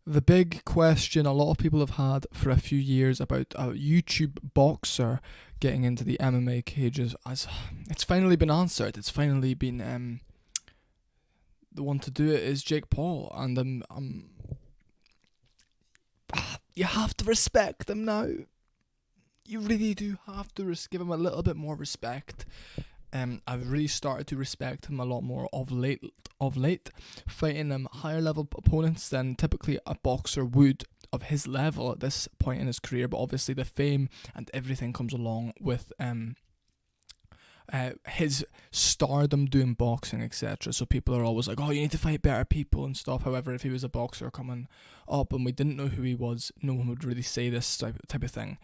The big question a lot of people have had for a few years about a YouTube boxer getting into the MMA cages, as it's finally been answered. It's finally been the one to do it is Jake Paul, and you have to respect him now. You really do have to give him a little bit more respect. I've really started to respect him a lot more of late, fighting higher level opponents than typically a boxer would of his level at this point in his career. But obviously the fame and everything comes along with his stardom doing boxing, etc. So people are always like, oh, you need to fight better people and stuff. However, if he was a boxer coming up and we didn't know who he was, no one would really say this type of thing.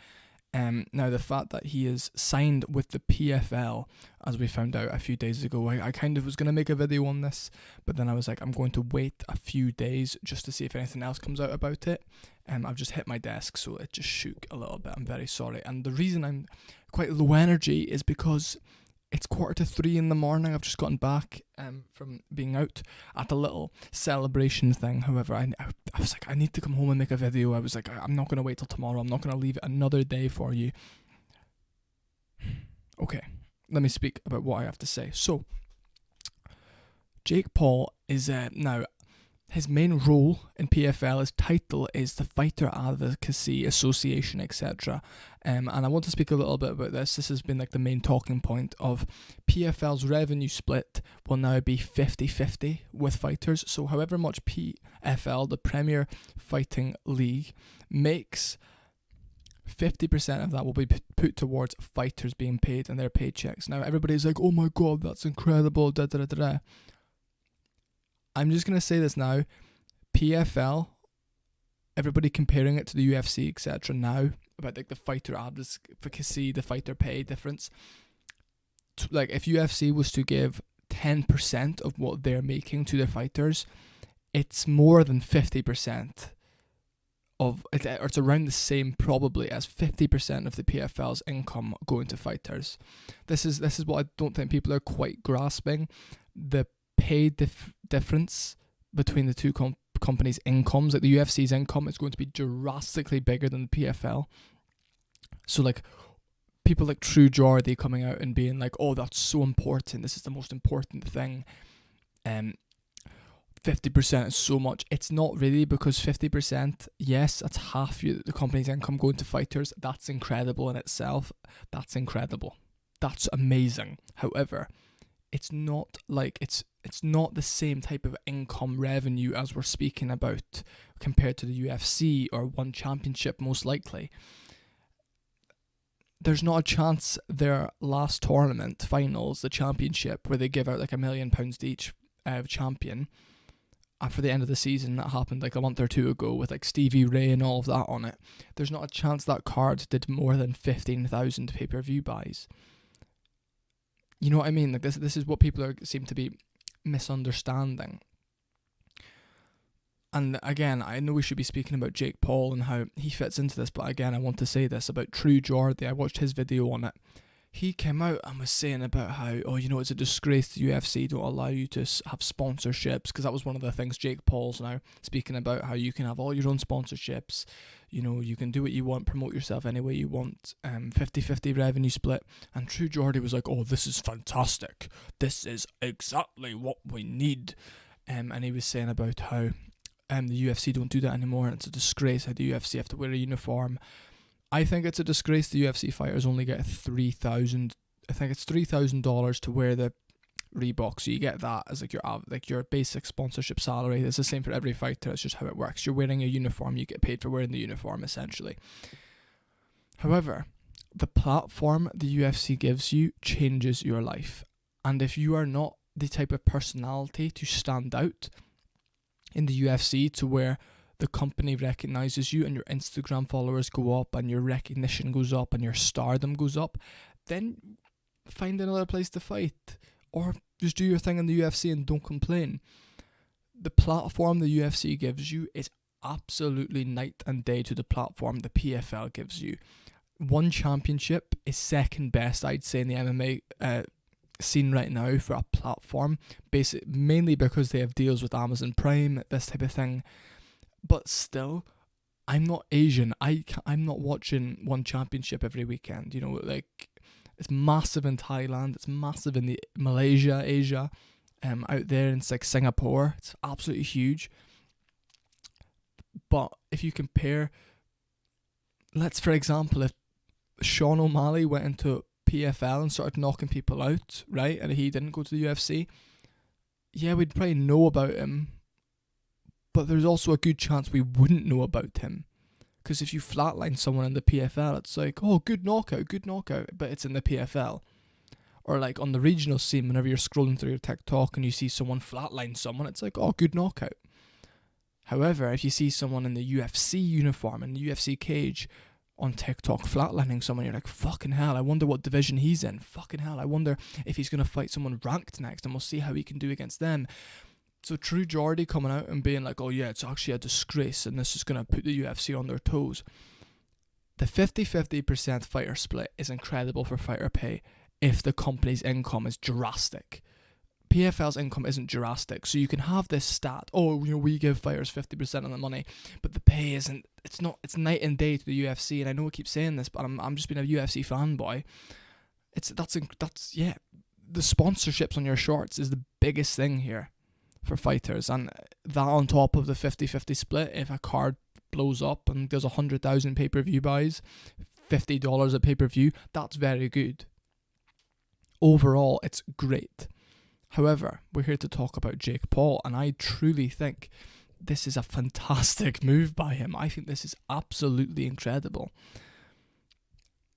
Now, the fact that he is signed with the PFL, as we found out a few days ago, I kind of was going to make a video on this, but then I was like, I'm going to wait a few days just to see if anything else comes out about it. I've just hit my desk, so it just shook a little bit. I'm very sorry. And the reason I'm quite low energy is because it's 2:45 in the morning. I've just gotten back from being out at a little celebration thing. However, I was like, I need to come home and make a video. I was like, I'm not going to wait till tomorrow. I'm not going to leave it another day for you. Okay, let me speak about what I have to say. So, Jake Paul is now, his main role in PFL, his title is the Fighter Advocacy Association, etc. And I want to speak a little bit about this. This has been like the main talking point of PFL's revenue split will now be 50-50 with fighters. So however much PFL, the Premier Fighting League, makes, 50% of that will be put towards fighters being paid and their paychecks. Now everybody's like, oh my god, that's incredible, da da da da. I'm just going to say this now, PFL, everybody comparing it to the UFC, etc. now, about like the fighter advocacy, the fighter pay difference. Like if UFC was to give 10% of what they're making to their fighters, it's more than 50% of it, or it's around the same probably as 50% of the PFL's income going to fighters. This is what I don't think people are quite grasping. The pay difference between the two companies' incomes. Like the UFC's income is going to be drastically bigger than the PFL. So like people like True Jordy coming out and being like, oh, that's so important, this is the most important thing, 50% is so much. It's not really, because 50%, yes, that's half the company's income going to fighters. That's incredible in itself. That's incredible. That's amazing. However, it's not like it's not the same type of income revenue as we're speaking about compared to the UFC or one championship, most likely. There's not a chance their last tournament, finals, the championship, where they give out like £1 million to each champion, and for the end of the season, that happened like a month or two ago with like Stevie Ray and all of that on it. There's not a chance that card did more than 15,000 pay-per-view buys. You know what I mean? Like this is what people seem to be misunderstanding. And again, I know we should be speaking about Jake Paul and how he fits into this, but again, I want to say this about True Jordy. I watched his video on it. He came out and was saying about how, oh, you know, it's a disgrace the UFC don't allow you to have sponsorships, because that was one of the things Jake Paul's now speaking about, how you can have all your own sponsorships, you know, you can do what you want, promote yourself any way you want, 50-50 revenue split. And True Jordy was like, oh, this is fantastic, this is exactly what we need. And he was saying about how the UFC don't do that anymore, and it's a disgrace how the UFC have to wear a uniform. I think it's a disgrace the UFC fighters only get $3,000 to wear the Reebok, so you get that as like your basic sponsorship salary. It's the same for every fighter. It's just how it works. You're wearing a uniform, you get paid for wearing the uniform, essentially. However, the platform the UFC gives you changes your life, and if you are not the type of personality to stand out in the UFC, to where the company recognizes you and your Instagram followers go up and your recognition goes up and your stardom goes up, then find another place to fight, or just do your thing in the UFC and don't complain. The platform the UFC gives you is absolutely night and day to the platform the PFL gives you. One championship is second best, I'd say, in the MMA scene right now for a platform, mainly because they have deals with Amazon Prime, this type of thing. But still, I'm not Asian. I'm not watching one championship every weekend. You know, like, it's massive in Thailand. It's massive in the Malaysia, Asia, out there in like Singapore. It's absolutely huge. But if you compare, let's for example, if Sean O'Malley went into PFL and started knocking people out, right, and he didn't go to the UFC, yeah, we'd probably know about him. But there's also a good chance we wouldn't know about him. Because if you flatline someone in the PFL, it's like, oh, good knockout, but it's in the PFL. Or like on the regional scene, whenever you're scrolling through your TikTok and you see someone flatline someone, it's like, oh, good knockout. However, if you see someone in the UFC uniform, in the UFC cage, on TikTok flatlining someone, you're like, fucking hell, I wonder what division he's in. Fucking hell, I wonder if he's going to fight someone ranked next, and we'll see how he can do against them. So True Geordie coming out and being like, oh yeah, it's actually a disgrace and this is going to put the UFC on their toes. The 50-50% fighter split is incredible for fighter pay if the company's income is drastic. PFL's income isn't drastic, so you can have this stat, oh, you know, we give fighters 50% of the money, but the pay isn't, it's night and day to the UFC, and I know I keep saying this, but I'm just being a UFC fanboy. That's yeah, the sponsorships on your shorts is the biggest thing here for fighters, and that on top of the 50-50 split, if a card blows up and there's 100,000 pay-per-view buys, $50 a pay-per-view, that's very good. Overall, it's great. However, we're here to talk about Jake Paul, and I truly think this is a fantastic move by him. I think this is absolutely incredible.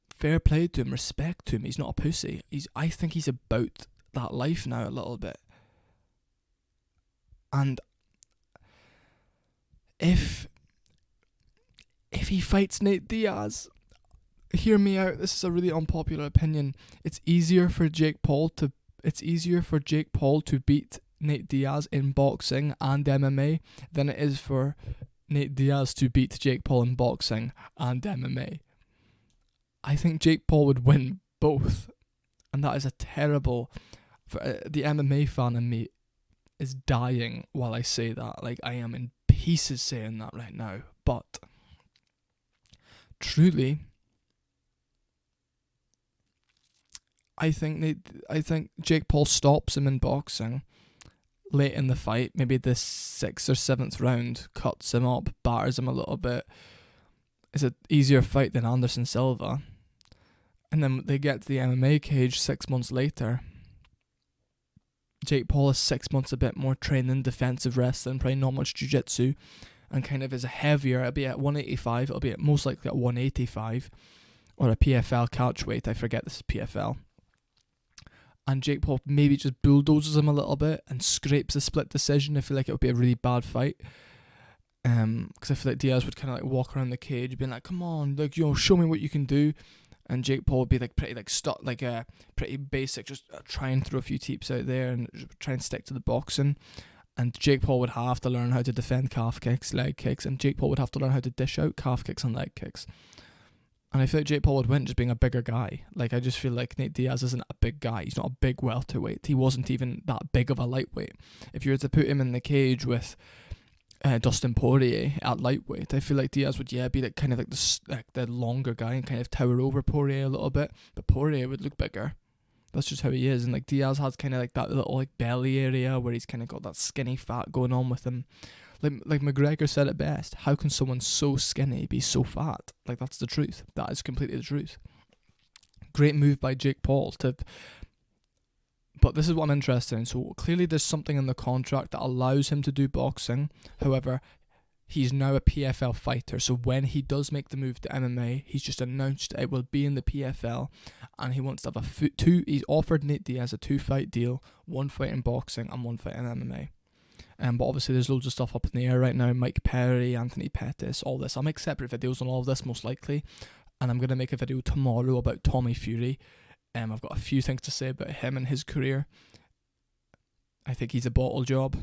Fair play to him, respect to him. He's not a pussy. I think he's about that life now a little bit. And if he fights Nate Diaz, hear me out, this is a really unpopular opinion. It's easier for Jake Paul to beat Nate Diaz in boxing and MMA than it is for Nate Diaz to beat Jake Paul in boxing and MMA. I think Jake Paul would win both, and that is a terrible. For the MMA fan in me is dying while I say that. Like, I am in pieces saying that right now. But truly, I think Jake Paul stops him in boxing late in the fight, maybe the 6th or 7th round, cuts him up, batters him a little bit. It's an easier fight than Anderson Silva. And then they get to the MMA cage 6 months later. Jake Paul is 6 months a bit more training, defensive wrestling, probably not much jiu-jitsu, and kind of is a heavier, it'll be at 185, it'll be at most likely at 185, or a PFL catch weight, I forget this is PFL. And Jake Paul maybe just bulldozes him a little bit and scrapes a split decision. I feel like it would be a really bad fight. Because I feel like Diaz would kind of like walk around the cage being like, come on, like, you know, show me what you can do. And Jake Paul would be like pretty like stuck, like pretty basic, just try and throw a few teeps out there and try and stick to the boxing. And Jake Paul would have to learn how to defend calf kicks, leg kicks, and Jake Paul would have to learn how to dish out calf kicks and leg kicks. And I feel like Jake Paul would win just being a bigger guy. Like, I just feel like Nate Diaz isn't a big guy. He's not a big welterweight. He wasn't even that big of a lightweight. If you were to put him in the cage with Dustin Poirier at lightweight, I feel like Diaz would be like kind of like the longer guy and kind of tower over Poirier a little bit, but Poirier would look bigger. That's just how he is. And like Diaz has kind of like that little like belly area where he's kind of got that skinny fat going on with him. Like McGregor said it best, how can someone so skinny be so fat? Like, that's the truth. That is completely the truth. Great move by Jake Paul but this is what I'm interested in. So clearly there's something in the contract that allows him to do boxing. However, he's now a PFL fighter. So when he does make the move to MMA, he's just announced it will be in the PFL, and he wants to have he's offered Nate Diaz a 2-fight deal, 1 fight in boxing and 1 fight in MMA. But obviously there's loads of stuff up in the air right now. Mike Perry, Anthony Pettis, all this. I'll make separate videos on all of this most likely. And I'm going to make a video tomorrow about Tommy Fury. I've got a few things to say about him and his career. I think he's a bottle job.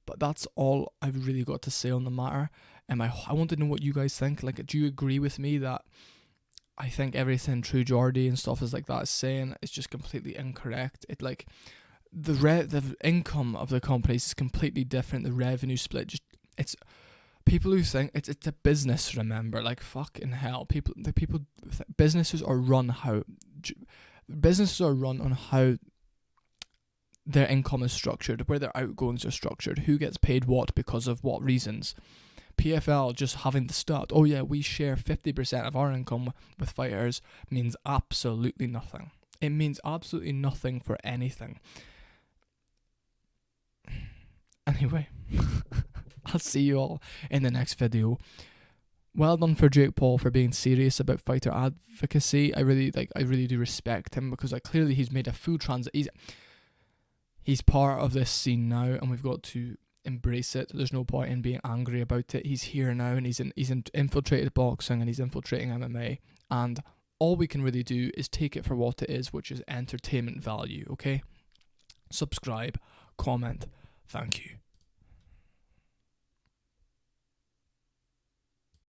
But that's all I've really got to say on the matter. I want to know what you guys think. Like, do you agree with me that I think everything True Geordie and stuff is like that is saying is just completely incorrect? It like... The income of the companies is completely different. The revenue split just It's people who think it's a business. Remember, like fucking hell, businesses are run on how their income is structured, where their outgoings are structured, who gets paid what because of what reasons. PFL just having the start, oh yeah, we share 50% of our income with fighters, means absolutely nothing. It means absolutely nothing for anything. Anyway, I'll see you all in the next video. Well done for Jake Paul for being serious about fighter advocacy. I really do respect him, because clearly he's made a full he's part of this scene now, and we've got to embrace it. There's no point in being angry about it. He's here now, and he's infiltrated boxing, and he's infiltrating MMA, and all we can really do is take it for what it is, which is entertainment value. Okay, subscribe, comment. Thank you.